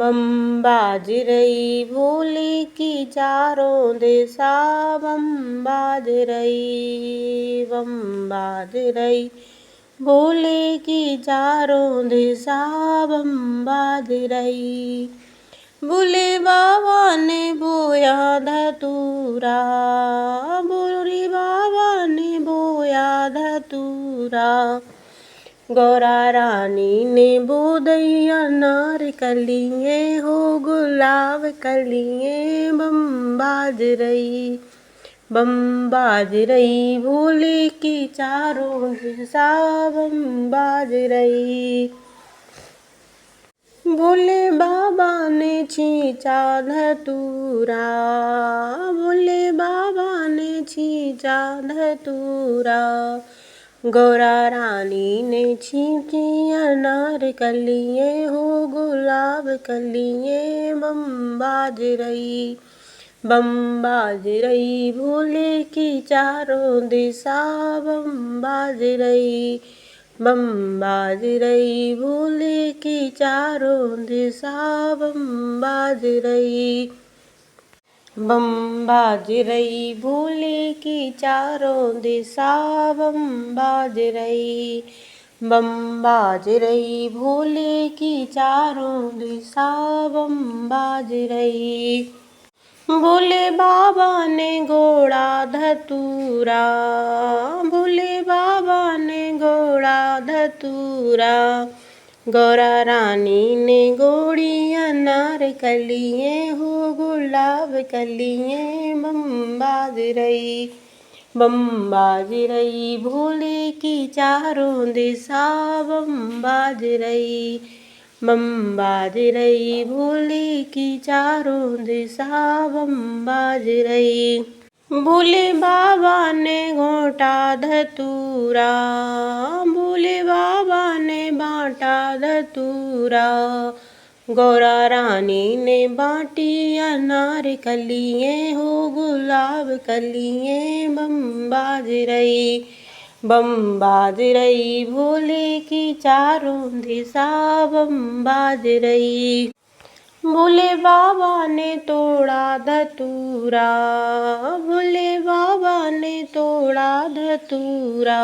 बम बाज रही भोले की चारों दिशा, बम बाज रही, बम बाज रही भोले की चारों दिशा, बम बाज रही। भोले बाबा ने बोया धतूरा, भोले बाबा ने बोया धतूरा, गौरा रानी ने बोदैया नार कलिए हो गुलाब कलिए, बम बाज रही, बम बाज रही भोले की चारों दिशा, बम बाज रही। भोले बाबा ने छींचा धतूरा, भोले बाबा ने छींचा धतूरा, गौरा रानी ने छींची अनार कलिए हो गुलाब कलिए, बम बाज रही, बम बाज रही भोले की चारों दिशा, बम बाज रही, बम बाज रही भोले की चारों दिशा, बम बाज रही, बम बाज रही भोले की चारों दिशा, बम बाज रही, बम बाज रही भोले की चारों दिशा, बम बाज रही। भोले बाबा ने घोड़ा धतूरा, भोले बाबा ने घोड़ा धतूरा, गौरा रानी ने गोड़ी अनार कलिए हो गुलाब कलिए, बम बाज रही, बम बाज रही भोले की चारों दिशा, बम बाज रही, बम बाज रही भोले की चारों दिशा, बम बाज रही। भोले बाबा ने घोंटा धतूरा, भोले बाबा ने बांटा धतूरा, गौरा रानी ने बांटी अनार कलिए हो गुलाब कलिए, बम बाज रही, बम बाज रही भोले की चारों दिशा, बम बाज रही। भोले बाबा ने तोड़ा धतूरा, भोले बाबा ने तोड़ा धतूरा,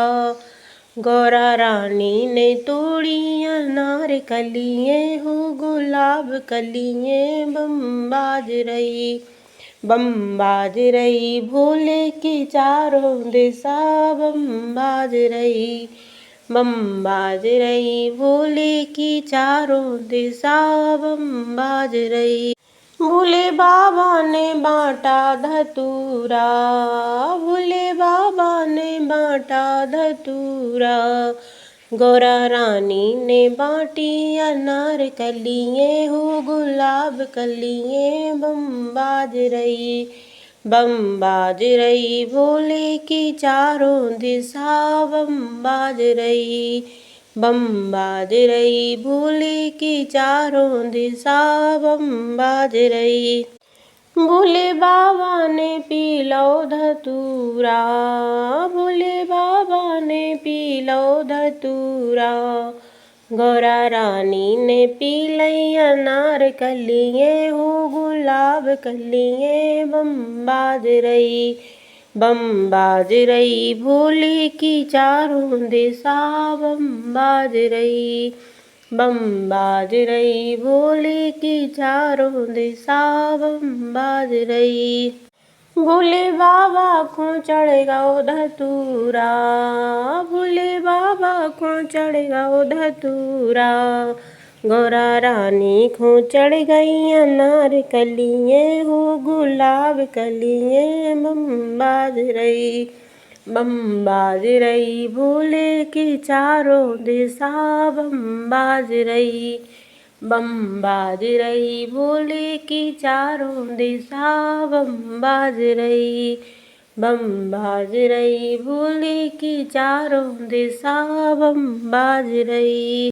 गौरा रानी ने तोड़ी अनार कलिए हो गुलाब कलिए, बम बाज रही, बम बाज रही भोले की चारों दिशा, बम बाज रही, बम बाज रही भोले की चारों दिशा, बम बाज रही। भोले बाबा ने बांटा धतूरा, भोले बाबा ने बांटा धतूरा, गौरा रानी ने बांटी अनार कलिए हो गुलाब कलिए, बम बाज रही, बम बाज रही भोले की चारों दिशा, बम बाज रही, बम बाज रही भोले की चारों दिशा, बम बाज रही। भोले बाबा ने पी लो धतूरा, भोले बाबा ने पी लो धतूरा, गौरा रानी ने पी लई अनार कलिए हो गुलाब कलिए, बम बाज रही, बम बाज रही भोले की चारों दिशा, बम बाज रही, बम बाज रही भोले की चारों दिशा, बम बाज रही। भोले बाबा को चढ़ गओ धतूरा, भोले बाबा को चढ़ गओ धतूरा, गौरा रानी को चढ़ गई अनार कलिए हो गुलाब कलिए, बम बाज रही, बम बाज रही भोले की चारों दिशा, बम बाज रही, बम बाज रही भोले की चारों दिशा, बम बाज रही, बम बाज रही भोले की चारों दिशा, बम बाज रही।